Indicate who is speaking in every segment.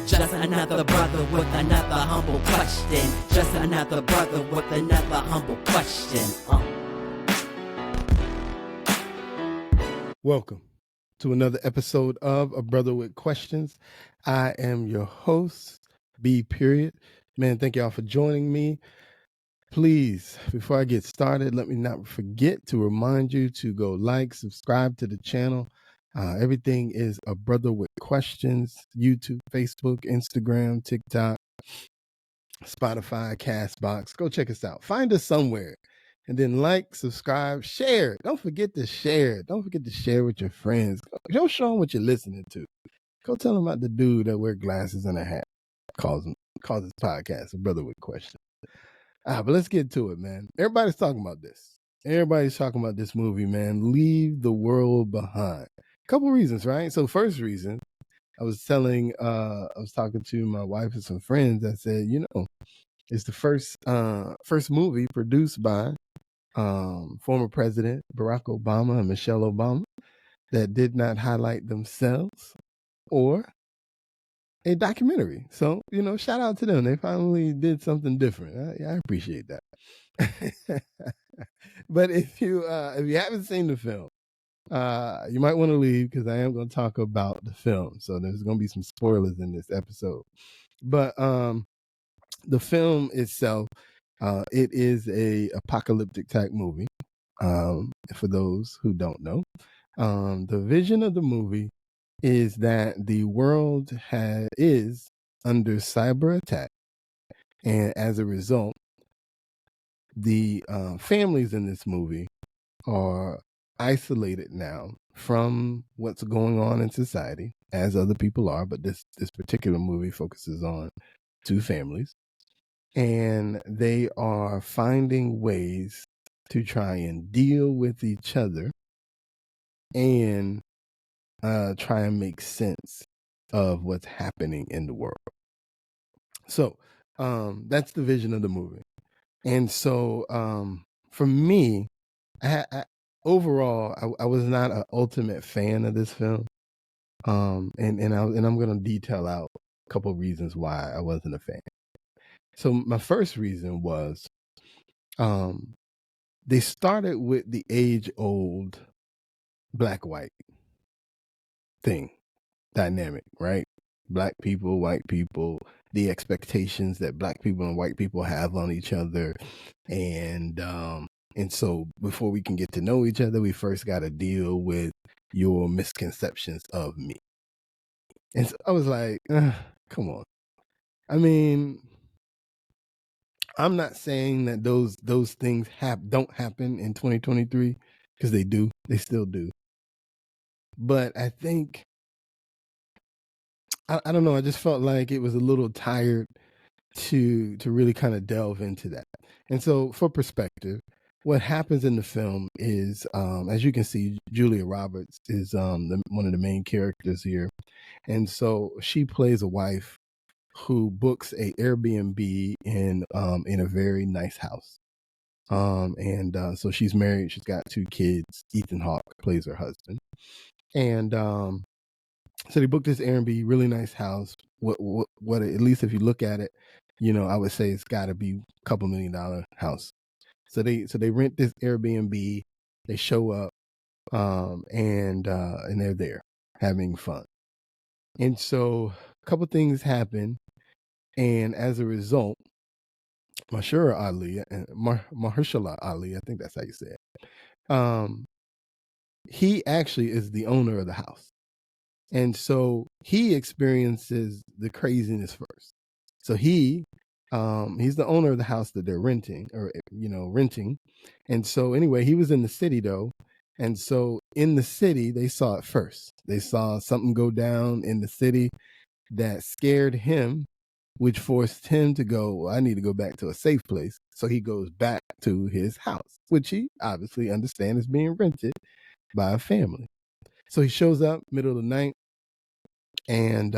Speaker 1: Just another brother with another humble question. Just another brother with another humble question.
Speaker 2: Welcome to another episode of A Brother with Questions. I am your host, B. Period. Man, thank y'all for joining me. Please, before I get started, let me not forget to remind you to go like, subscribe to the channel. Everything is A Brother with Questions, YouTube, Facebook, Instagram, TikTok, Spotify, Castbox. Go check us out. Find us somewhere. And then like, subscribe, share. Don't forget to share. Don't forget to share with your friends. Go show them what you're listening to. Go tell them about the dude that wears glasses and a hat. Calls his podcast A Brother with Questions. But let's get to it, man. Everybody's talking about this. Everybody's talking about this movie, man. Leave the World Behind. Couple reasons, right? So first reason, I was talking to my wife and some friends. I said, it's the first movie produced by former President Barack Obama and Michelle Obama that did not highlight themselves or a documentary. So, shout out to them. They finally did something different. I appreciate that. But if you haven't seen the film, you might want to leave because I am going to talk about the film. So there's going to be some spoilers in this episode. But the film itself, it is a apocalyptic type movie. For those who don't know, the vision of the movie is that the world is under cyber attack, and as a result, the families in this movie are isolated now from what's going on in society, as other people are. But this particular movie focuses on two families, and they are finding ways to try and deal with each other and try and make sense of what's happening in the world. So that's the vision of the movie. And so for me, overall, I was not an ultimate fan of this film. And I'm going to detail out a couple of reasons why I wasn't a fan. So my first reason was they started with the age-old black-white thing, dynamic, right? Black people, white people, the expectations that black people and white people have on each other. And so before we can get to know each other, we first got to deal with your misconceptions of me. And so I was like, come on. I mean, I'm not saying that those things don't happen in 2023, because they do. They still do. But I think, I don't know, I just felt like it was a little tired to really kind of delve into that. And so for perspective, what happens in the film is, as you can see, Julia Roberts is one of the main characters here. And so she plays a wife who books a Airbnb in a very nice house. So she's married. She's got two kids. Ethan Hawke plays her husband. And so they booked this Airbnb, really nice house. What at least if you look at it, I would say it's got to be a couple $1 million house. So they rent this Airbnb. They show up, and they're there having fun. And so a couple things happen, and as a result, Mahershala Ali, I think that's how you say it. He actually is the owner of the house. And so he experiences the craziness first. So he's the owner of the house that they're renting. And so anyway, he was in the city though. And so in the city, they saw it first. They saw something go down in the city that scared him, which forced him to go, well, I need to go back to a safe place. So he goes back to his house, which he obviously understands is being rented by a family. So he shows up middle of the night and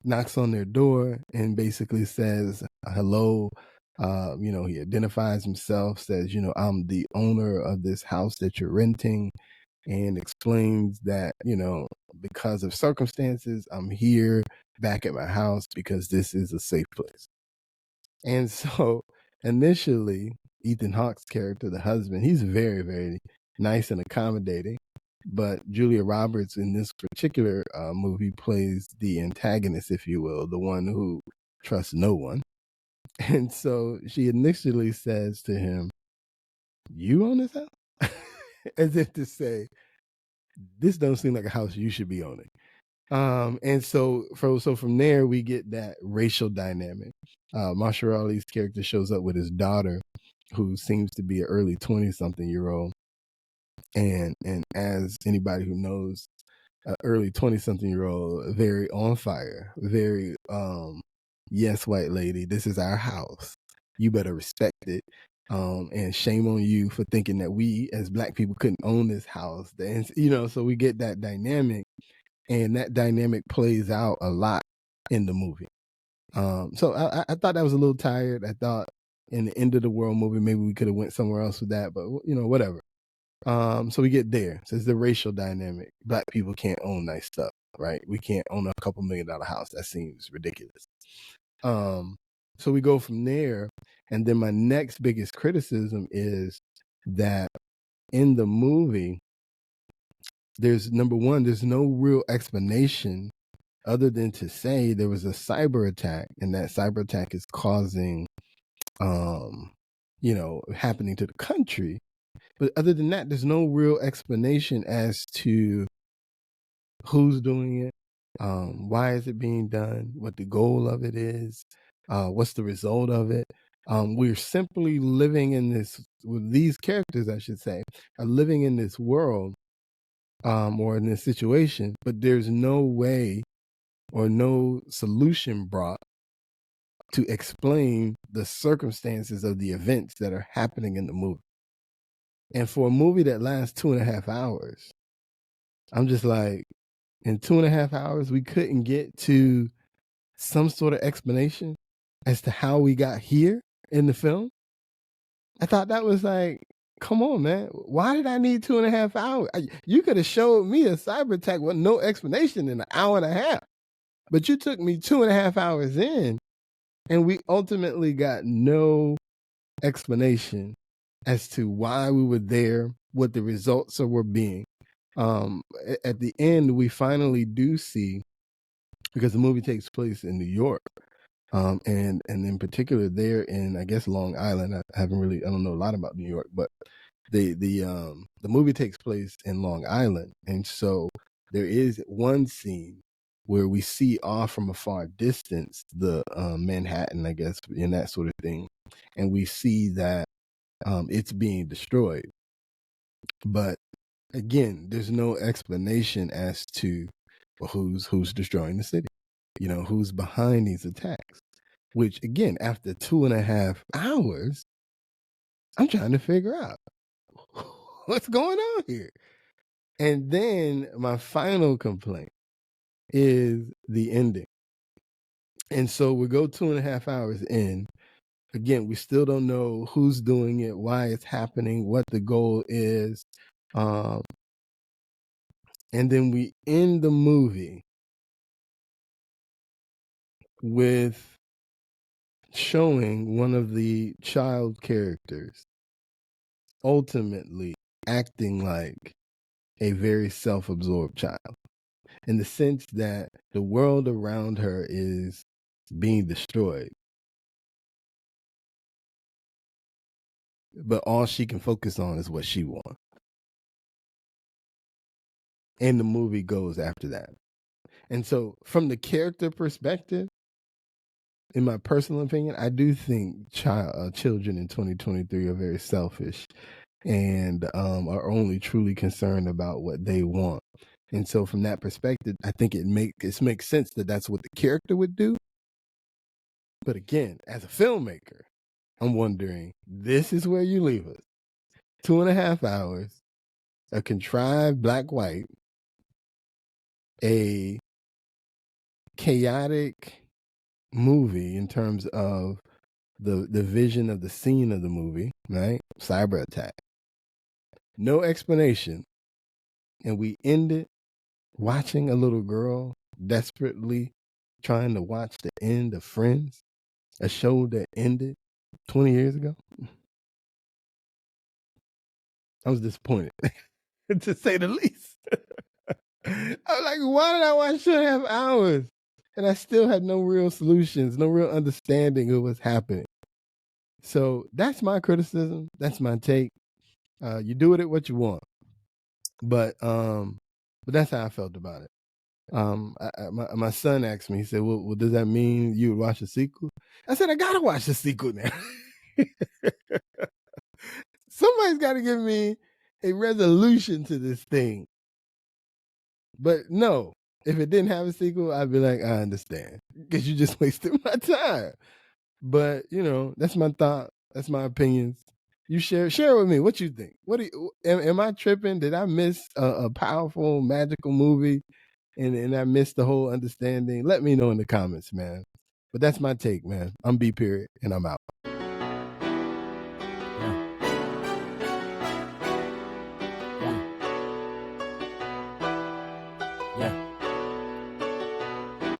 Speaker 2: knocks on their door and basically says, hello. He identifies himself, says, I'm the owner of this house that you're renting, and explains that, because of circumstances, I'm here back at my house because this is a safe place. And so initially, Ethan Hawke's character, the husband, he's very, very nice and accommodating. But Julia Roberts in this particular movie plays the antagonist, if you will, the one who trusts no one. And so she initially says to him, "You own this house?" As if to say, this don't seem like a house you should be owning. And so from there we get that racial dynamic. Mahershala Ali's character shows up with his daughter, who seems to be an early 20-something-year-old, and as anybody who knows, early 20-something-year-old, very on fire, very yes, white lady, this is our house, you better respect it. And shame on you for thinking that we as Black people couldn't own this house. And so we get that dynamic, and that dynamic plays out a lot in the movie. So I thought that was a little tired. I thought in the End of the World movie, maybe we could have went somewhere else with that, but whatever. So we get there. So it's the racial dynamic. Black people can't own nice stuff, right? We can't own a couple $1 million house. That seems ridiculous. So we go from there. And then my next biggest criticism is that in the movie, there's no real explanation other than to say there was a cyber attack, and that cyber attack is causing, happening to the country. But other than that, there's no real explanation as to who's doing it, why is it being done, what the goal of it is, what's the result of it. We're simply living in these characters, I should say, are living in this world, or in this situation, but there's no way or no solution brought to explain the circumstances of the events that are happening in the movie. And for a movie that lasts 2.5 hours, I'm just like, in 2.5 hours, we couldn't get to some sort of explanation as to how we got here in the film. I thought that was like, come on, man. Why did I need 2.5 hours? You could have showed me a cyber attack with no explanation in 1.5 hours. But you took me 2.5 hours in, and we ultimately got no explanation as to why we were there, what the results were being. At the end, we finally do see, because the movie takes place in New York, and in particular there in, I guess, Long Island. I don't know a lot about New York, but the movie takes place in Long Island, and so there is one scene where we see off from a far distance the Manhattan, I guess, and that sort of thing, and we see that it's being destroyed. But again, there's no explanation as to who's destroying the city, who's behind these attacks. Which again, after 2.5 hours, I'm trying to figure out what's going on here. And then my final complaint is the ending. And so we go 2.5 hours in. Again, we still don't know who's doing it, why it's happening, what the goal is. And then we end the movie with showing one of the child characters ultimately acting like a very self-absorbed child, in the sense that the world around her is being destroyed, but all she can focus on is what she wants. And the movie goes after that. And so from the character perspective, in my personal opinion, I do think children in 2023 are very selfish and are only truly concerned about what they want. And so from that perspective, I think it makes sense that that's what the character would do. But again, as a filmmaker, I'm wondering, this is where you leave us. 2.5 hours, a contrived black-white, a chaotic movie in terms of the vision of the scene of the movie, right? Cyber attack. No explanation. And we end it watching a little girl desperately trying to watch the end of Friends, a show that ended 20 years ago. I was disappointed, to say the least. I was like, why did I watch 2.5 hours? And I still had no real solutions, no real understanding of what's happening. So that's my criticism. That's my take. You do with it what you want. But that's how I felt about it. My son asked me, he said, well, does that mean you would watch a sequel? I said, I gotta watch the sequel now. Somebody's got to give me a resolution to this thing. But no, if it didn't have a sequel, I'd be like, I understand, because you just wasted my time. But that's my thought. That's my opinions. You share with me what you think. What am I tripping? Did I miss a powerful, magical movie, and I missed the whole understanding? Let me know in the comments, man. But that's my take, man. I'm B Period, and I'm out.
Speaker 1: Yeah.